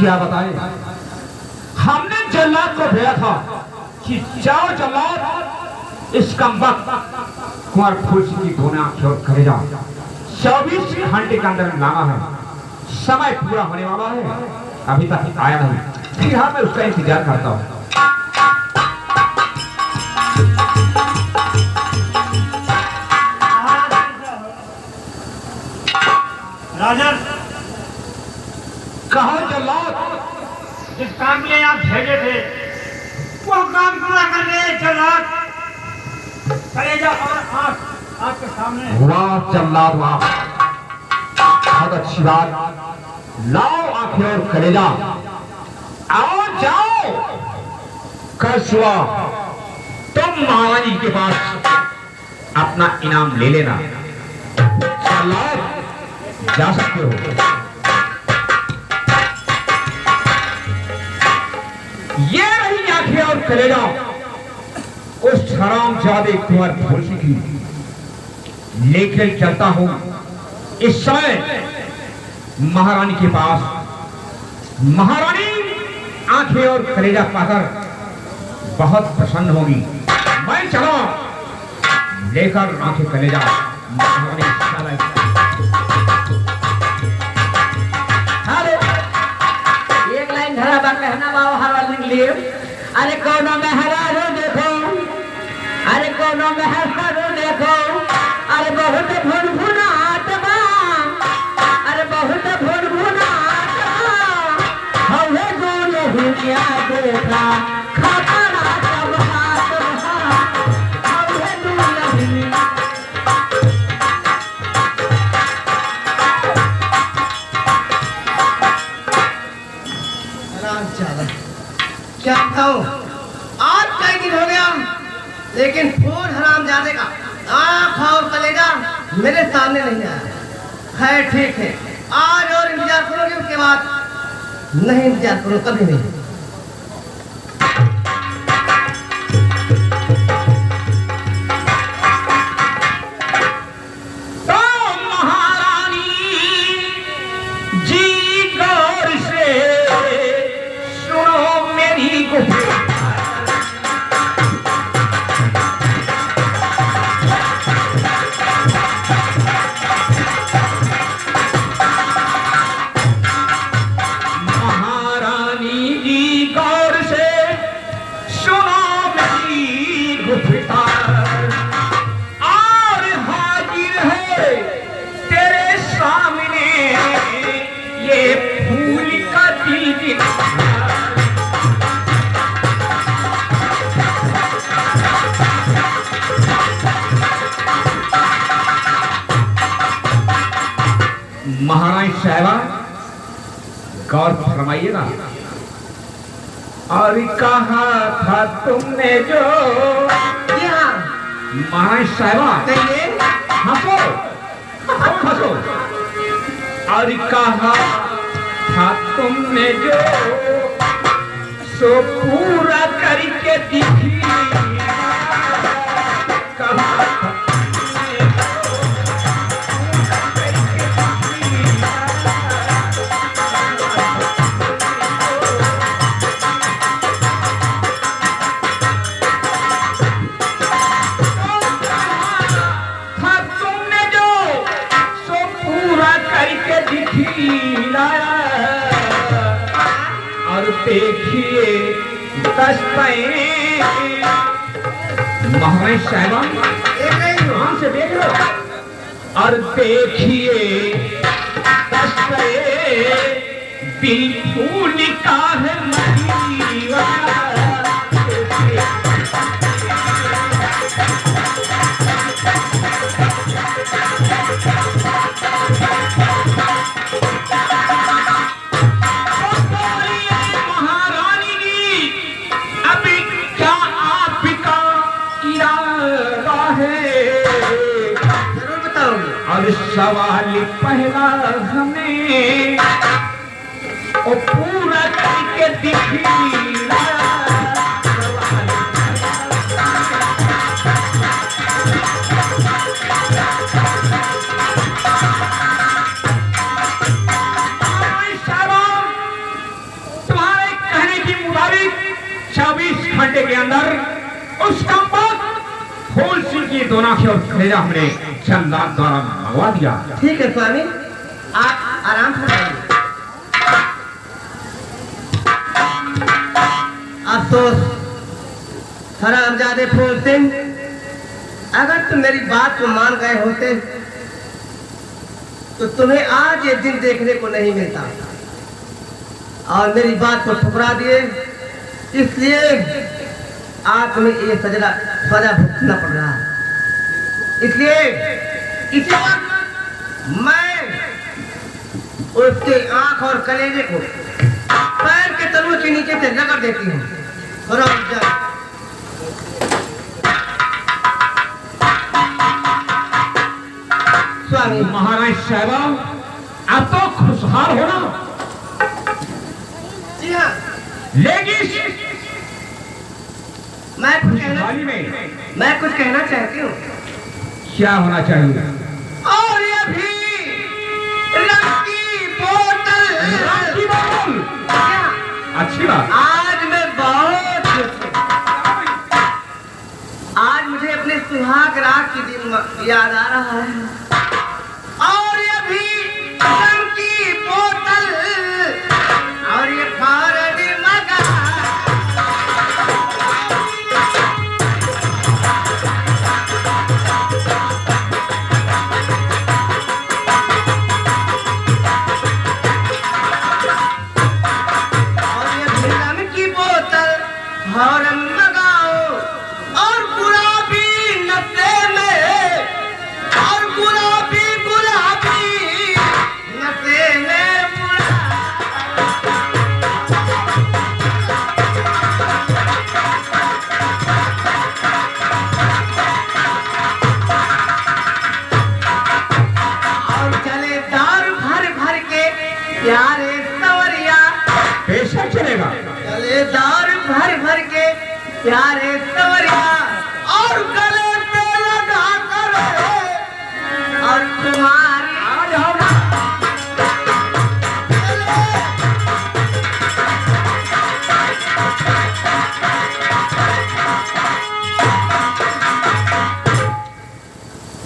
क्या बताएं? हमने जल्लाद को भेजा था कि जाओ जल्लाद, इस कमबख्त कुंवर फूल की दोनों आंखें और कलेजा 24 घंटे के अंदर लाना है। समय पूरा होने वाला है, अभी तक आया नहीं। फिलहाल मैं उसका इंतजार करता हूँ। राजा, कहो जल्लाद, जिस काम के लिए आप भेजे थे वो काम पूरा कर रहे जल्लाद। कलेजा और आंख आपके सामने। वाह जल्लाद वाह, बहुत अच्छी बात। लाओ आंखें और कलेजा, आओ जाओ। कल सुबह तुम महारानी के पास अपना इनाम ले लेना। जल्लाद जा सकते हो। ये रही आंखें और कलेजा उस हरामजादे कुंवर फूल की। लेकर चलता हूं इस समय महारानी के पास। महारानी आंखें और कलेजा पाकर बहुत प्रसन्न होगी। मैं चला लेकर आंखें कलेजा महारानी। एक लाइन धरा बा कहना बा हरा लिख। अरे कोनो में हरा रो देखो, अरे कोनो में हरा रो देखो, अरे बहुत भुनभुनाट बा, अरे बहुत भुनभुनाट बा। हवे दोनों दुनिया देखा खतरा सब हाथ बहा, हवे दुनिया। क्या बताऊं, आज कई दिन हो गया लेकिन फूल हरामजादे का आँख और कलेजा मेरे सामने नहीं आया। खैर ठीक है, आज और इंतजार करोगे, उसके बाद नहीं इंतजार करो, कभी नहीं। महारानी साहिबा गौर फरमाइएगा। और कहा था तुमने जो महारानी साहिबा, हंसो हंसो। और कहा था तुमने जो सो पूरा करके दिखी। और देखिए महारानी साहिबा ध्यान से देख लो। और देखिए बिल्कुल का है सवाल पहला हमें और पूरा करके दिखी। दोनों की ओर कलेजा हमने जल्लाद द्वारा मंगवा दिया। ठीक है स्वामी, आप आराम फरमाइए। अफसोस हरामजादे फूल सिंह, अगर तुम मेरी बात को मान गए होते तो तुम्हें आज ये दिन देखने को नहीं मिलता, और मेरी बात को ठुकरा दिए, इसलिए आज तुम्हें ये सजा भुगतना पड़ रहा है। इसलिए इसी वक्त मैं उसके आंख और कलेजे को पैर के तलुओं के नीचे से रगड़ देती हूँ। स्वामी महाराज साहबा, आप तो खुशहाल हो ना, जी हाँ, लेकिन मैं कुछ कहना चाहती हूँ। क्या होना चाहिए? और ये भी रंग की बोतल। रंग की बोतल? क्या? अच्छी बात। आज मैं बहुत खुश हूँ। आज मुझे अपने सुहाग रात की दिन याद आ रहा है, और ये भी रंग की बोतल, और ये फौरन मगा। हॉर्न लगाओ और गुलाबी नशे में, और गुलाबी नशे में और चले दारू भर भर के प्यारे सवरिया। पैसा चलेगा। चले दारू भर भर के प्यारे सवरिया, और गले पे लगा कर और तुम्हारी आ जाओ ना।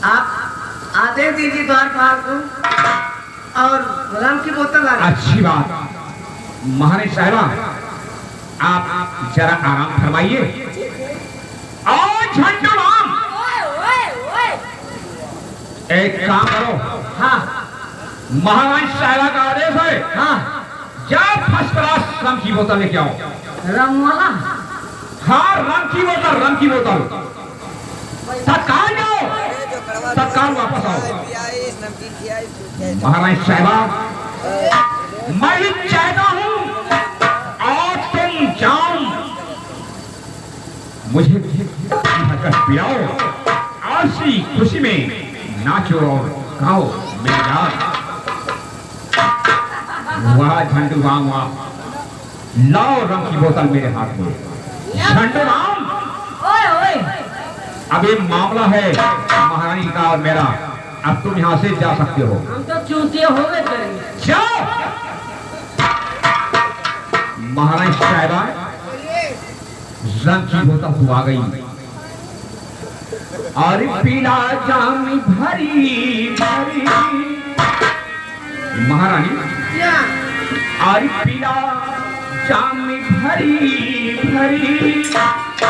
आप आदेश दीजिए द्वारपाल को, और रंग की बोतल ला। अच्छी बात। महाराज साहबा, आप जरा आराम फरमाइए। और झंडू राम, एक काम करो। हाँ महाराज साहबा का आदेश है, हाँ, जाओ फर्स्ट क्लास रंग की बोतल लेके आओ। रंग वाला। हाँ, रंग की बोतल तत्काल जाओ, तत्काल वापस आओ। महाराज साहबा, मैं ही चाहता हूँ और तुम जाओ, मुझे पिलाओ, ऐसी खुशी में नाचो और गाओ मेरे यार। वाह झंडू राम वाह, लाओ रंग की बोतल मेरे हाथ में। झंडू राम, अब ये मामला है महारानी का और मेरा, अब तुम यहाँ से जा सकते हो। हम तो चूतिया हो गए करेंगे। जाओ। महारानी साहिबा, रंग की बोतल तो आ गई, और पीला जाम भरी भरी। महारानी, क्या? और पीला जाम भरी भरी,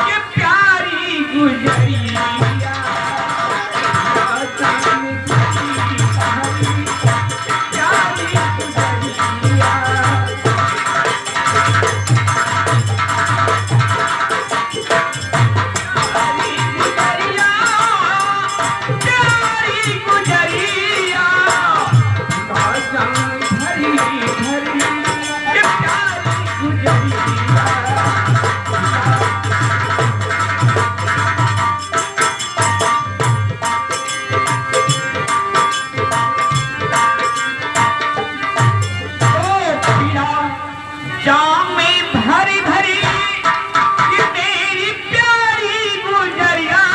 ये प्यारी गुजरिया। जाम भरी भरी, प्यारी गुजरिया।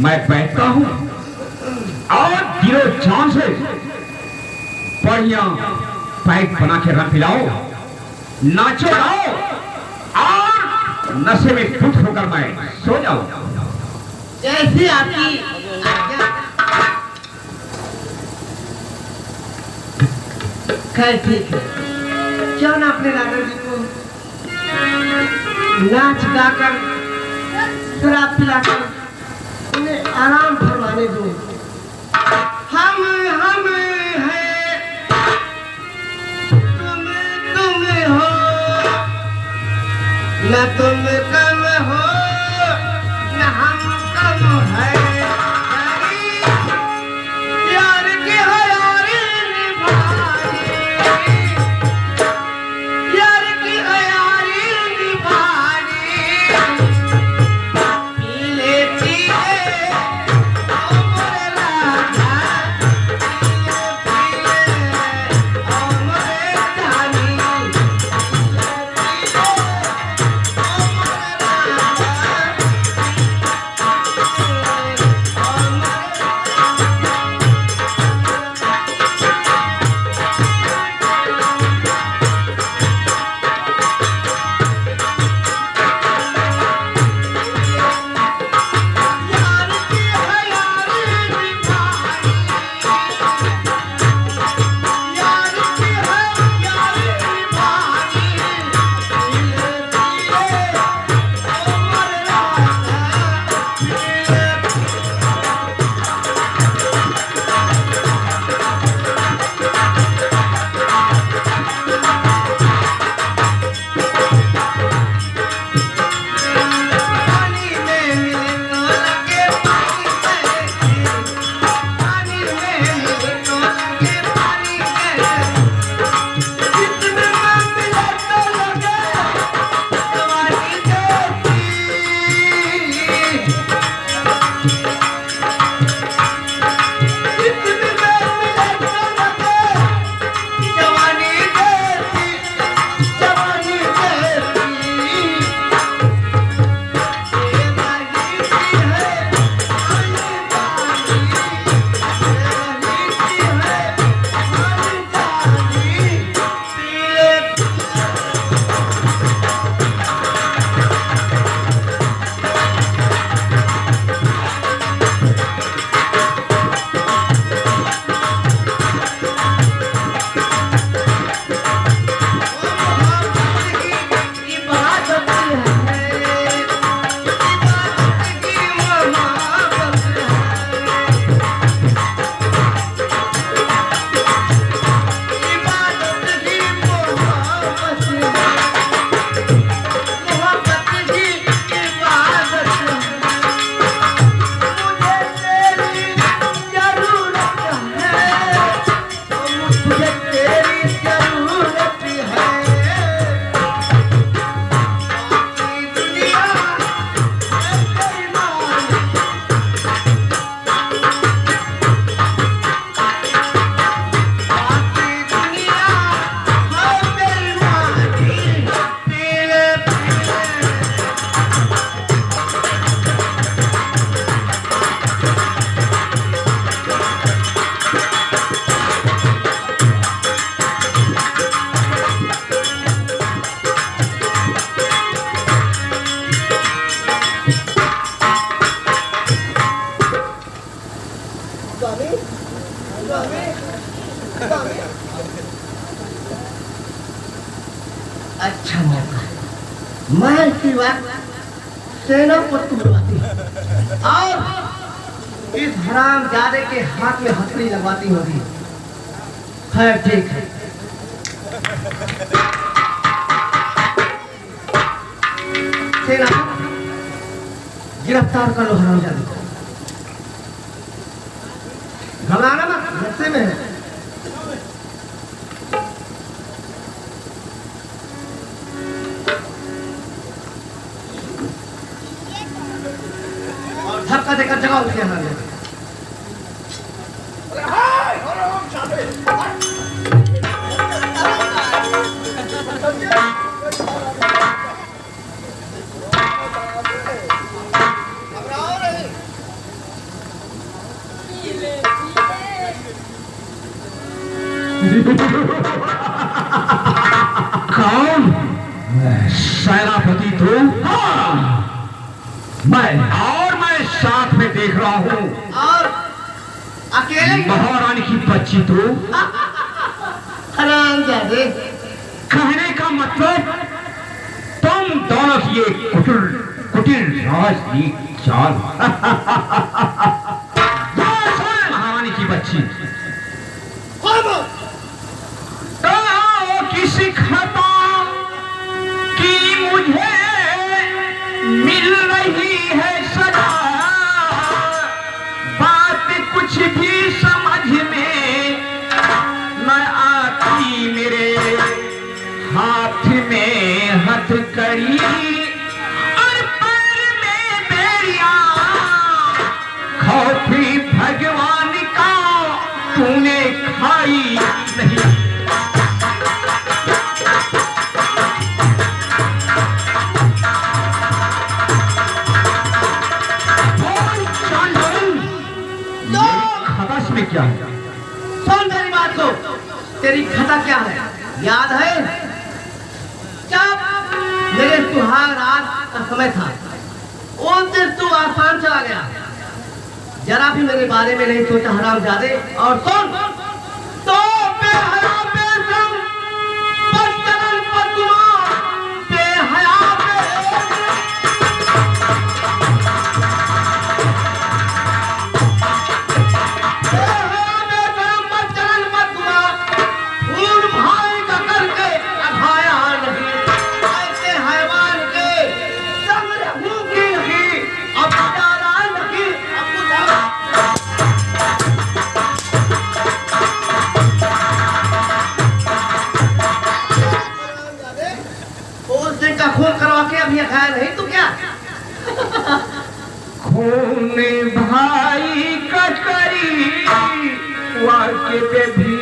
मैं बैठता हूँ और दिलो जान से बढ़िया पैक बना के रख पिलाओ, नाचो गाओ और नशे में धुत होकर मैं सो जाओ। जैसी आपकी आज्ञा। खैर ठीक है, क्यों ना अपने राजा जी को नाच गाकर शराब पिलाकर उन्हें आराम फरमाने दो। हम हैं, तुम हो, न तुम कम हो न हम कम है। यार की हो यारी निभानी, यार की हो यारी निभानी। पी लेती है ओ मोरे राजा, पी ले ओ मोरे जानी। अच्छा मौका है। मैं इसकी बात सेना को तुड़वाती हूँ और इस हराम जादे के हाथ में हथकड़ी लगवाती होगी। खैर ठीक है। सेना गिरफ्तार कर लो हराम जादे को। घबराना मत। हिस्से में है। और धक्का देकर जगह उठ गया हमारे। कौन? सेनापति तू? हाँ, मैं साथ में देख रहा हूँ। और अकेले महारानी की बच्ची तू? हरामजादे। कहने का मतलब तुम दोनों की एक कुटिल राजनीति चाल। महारानी की बच्ची तो किसी खता की मुझे मिल रही है सजा, बात कुछ भी समझ में न आती, मेरे हाथ में हथकड़ी और पैर में बेड़ियां, खौफी भगवान का तूने खाई नहीं। खबस में क्या है? सुन मेरी बात को, तेरी खता क्या है याद है? जब मेरे सुहाग रात का समय था उस दिन तू आसान चला गया, जरा भी मेरे बारे में नहीं सोचा हरामजादे। और सुन तो बेहया बेशर्म बदचलन बदगुमान बेहया खून करवा के अभी खाया नहीं तो क्या? खून भाई का करी वाके पे भी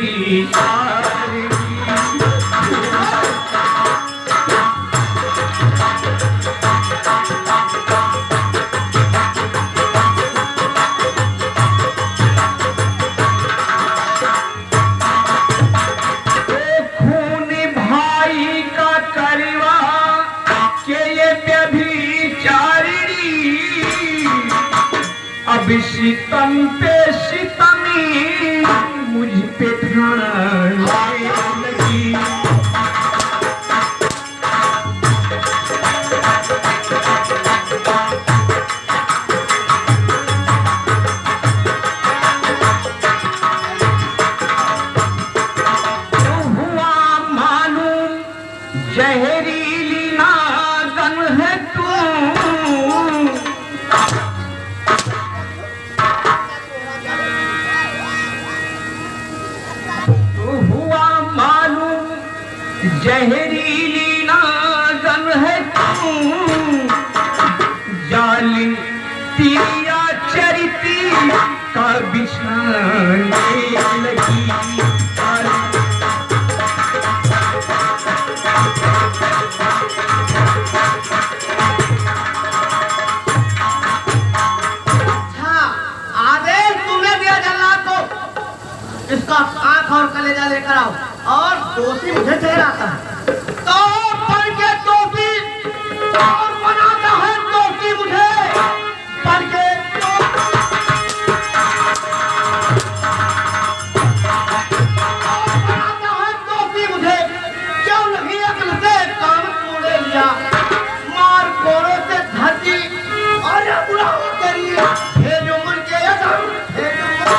सितम पे सितमी मुझ पे ठाने लगी। तो हुआ मालूम जहरीली नागन है तू, जहरीली नागन है तू, जालिम तिरिया चरिती का बिछाने लगी। आदेश तूने दिया जल्लाद को, इसका आंख और कलेजा लेकर आओ और दोषी मुझे ठहराता है तो बन के दोषी और बनाता है दोषी मुझे बन के बनाता है दोषी मुझे। क्यों नहीं अकल से काम तूने लिया, मार कोरों से धरती और ये बुलाओ तेरी हे जो मन के यदम हे जो मन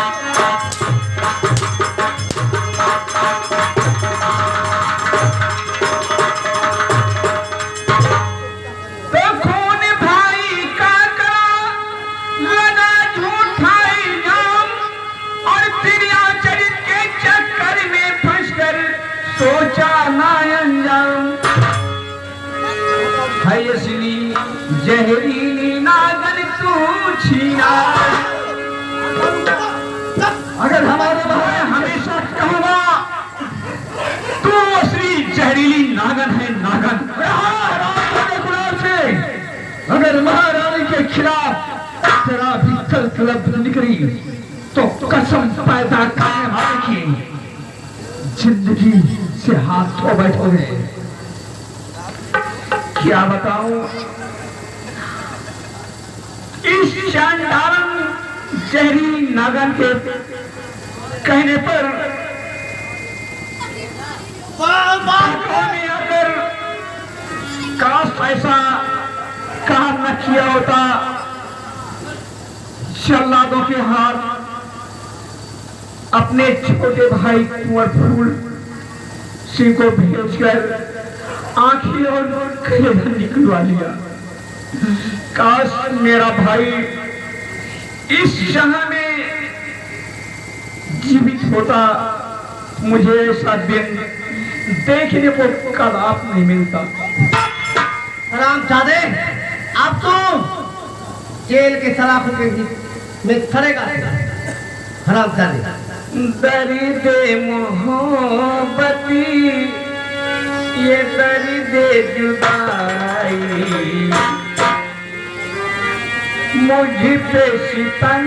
जहरीली नागन तू छीना। अगर हमारे भाई हमेशा कहूंगा तू असली जहरीली नागन है, नागन। से अगर महारानी के खिलाफ तेरा भी कल कलब निकली तो कसम पैदा करने वाले की जिंदगी से हाथ धो बैठोगे। क्या बताऊं, इस शानदार जहरी नागन के कहने पर अगर काश ऐसा काम न किया होता, जल्लादों के हाथ अपने छोटे भाई कुंवर फूल सिंह को भेजकर आंखें और कलेजा निकलवा लिया। काश मेरा भाई इस शहर में जीवित होता, मुझे ऐसा दिन देखने को कल आप नहीं मिलता। हरामजादे, अब तो जेल के सलाखों के में खड़ेगा। हरामजादे, दर्द मोहब्बती ये दर्द जुदाई मुझ पे सितम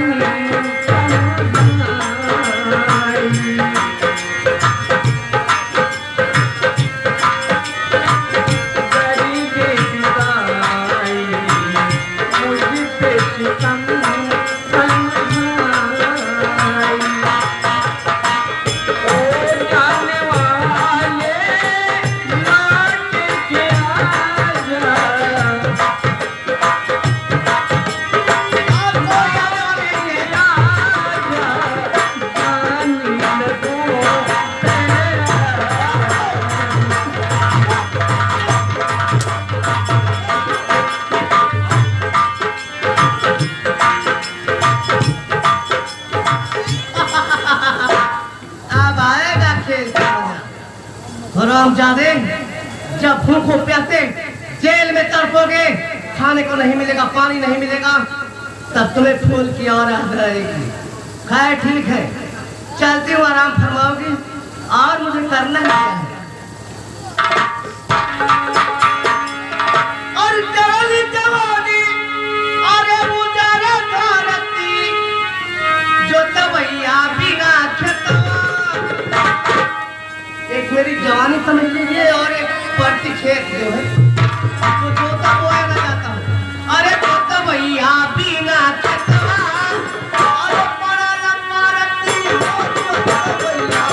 हरामजादे, जब भूखों प्यासे जेल में तड़पोगे, खाने को नहीं मिलेगा, पानी नहीं मिलेगा, तब तुम्हें फूल की और याद आएगी। खैर ठीक है, चलती हूँ, आराम फरमाओगी और मुझे करना क्या है। और जवानी जवानी अरे मुजारा धरती जो तवैया बिना खेतवा। एक मेरी जवानी समझ लीजिए और एक पड़ती खेत जो है तो जोता बोया ना जाता हूँ। अरे जोता भैया बिना खेतवा और बड़ा लंबा रत्ती हो जोता भैया।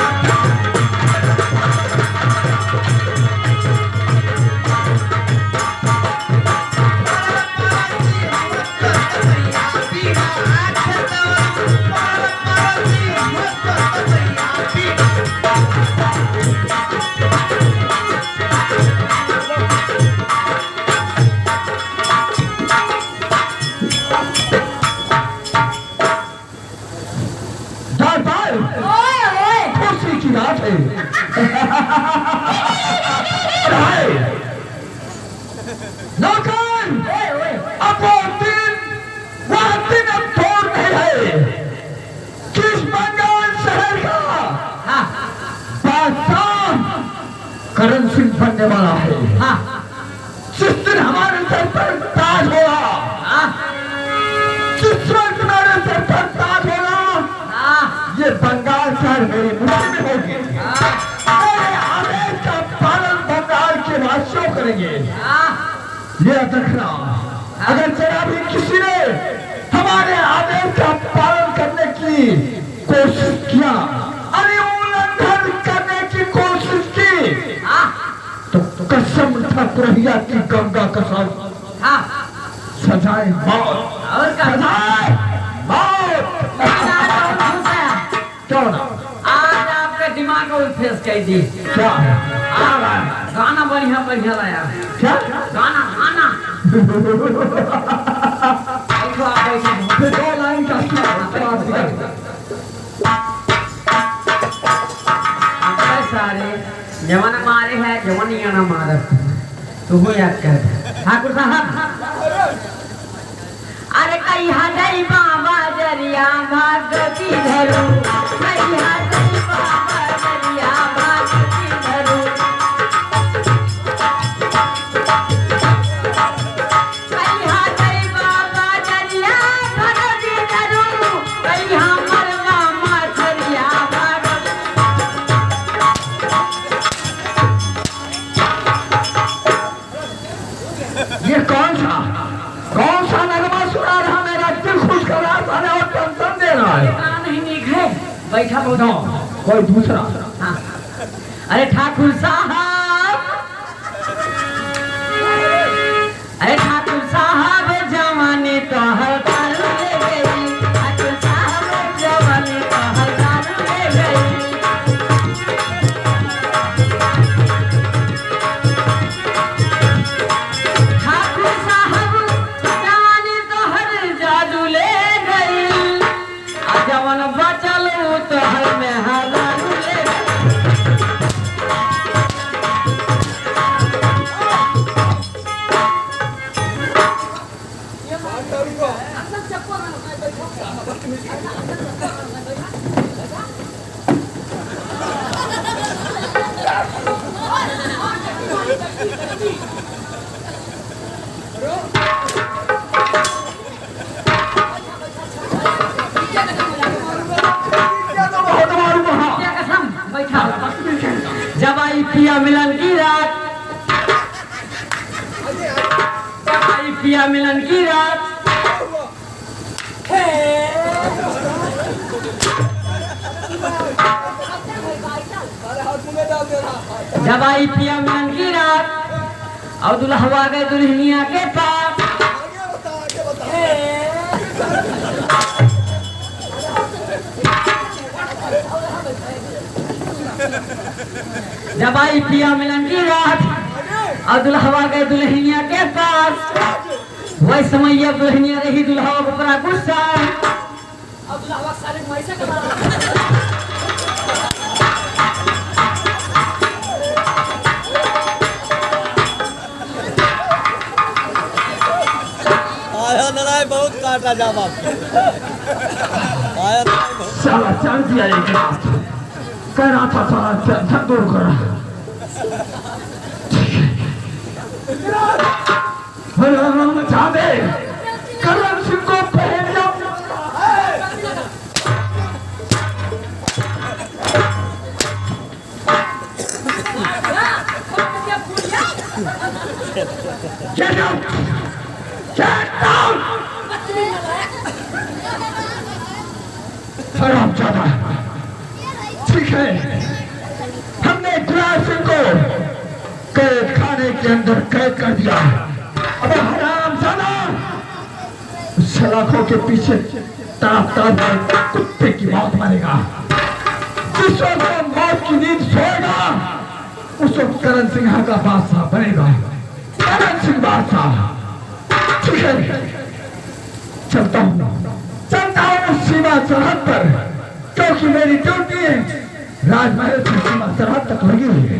करण सिंह बनने वाला है। हाँ। जिस दिन हमारे सर पर ताज होगा, जिस वक्त हमारे सर पर ताज होगा, ये बंगाल शहर मेरी मुट्ठी में होगी। मेरे आदेश का पालन बंगाल के वासियों करेंगे। ये रखना, अगर जरा भी किसी ने हमारे आदेश का पालन करने की कोशिश किया, अरे उल्लंघन करने की कोशिश की, तो कसम ठाकुरिया की गंगा कसम, सजाए मौत, सजाए मौत। क्यों ना आज आपका दिमाग को फेस कर दी। क्या गाना बढ़िया बढ़िया लाया। क्या गाना गाना दो लाइन का सारे जवान मारे है, जवान याना मारे। तो वो याद कर ठाकुर साहब अरे कहिया गई बाबा जरिया भागती धरू कहिया गई बाबा जरिया भागती धरू कहिया गई बाबा जरिया भागती धरू कहिया मरवा माथरिया भागती ये कौन सा नगमा सुना रहा, मेरा दिल खुश कर रहा था और टेंशन दे रहा है। नहीं निकले बैठा बोलो कोई दूसरा। हाँ। अरे ठाकुर साहब जवानी तो हड़ताल ले गई ठाकुर साहब जवानी तो हड़ताल ले गई ठाकुर साहब जवानी तो हर जादू ले गई आ जवन बचल तो हर में हजारू ले गई क्या कसम बैठा जब आई पिया मिलन की रात जब आई पिया मिलन की रात जब आई पिया मिलन की रात और दुल्हवा गए दुल्हनिया के पास जब आई पिया मिलन की रात और दुल्हवा गए दुल्हनिया के पास वही समय अब दुल्हनिया रही दुल्हवा को बड़ा गुस्सा अब दुल्हवा सारे पैसे कमा आया लड़ाई बहुत काटा जा बाप आया साला चल दिया एक रात कह रहा था साला टेंशन दूर कर मचा दे करण सिंह को पहन जाओ Get out! Get down! हरामजादा, ठीक है, हमने गुलाब सिंह को कैद खाने के अंदर कैद कर दिया। अब हरामजादा सलाखों के पीछे तड़प तड़प कुत्ते की मौत मरेगा। जिस वक्त मौत की नींद सोएगा उस वक्त करण सिंह का बादशाह बनेगा। करण सिंह बादशाह, ठीक है, चलता हूँ सीमा सरहद पर, क्योंकि मेरी ड्यूटी राजमहल की सीमा सरहद तक लगी हुई है।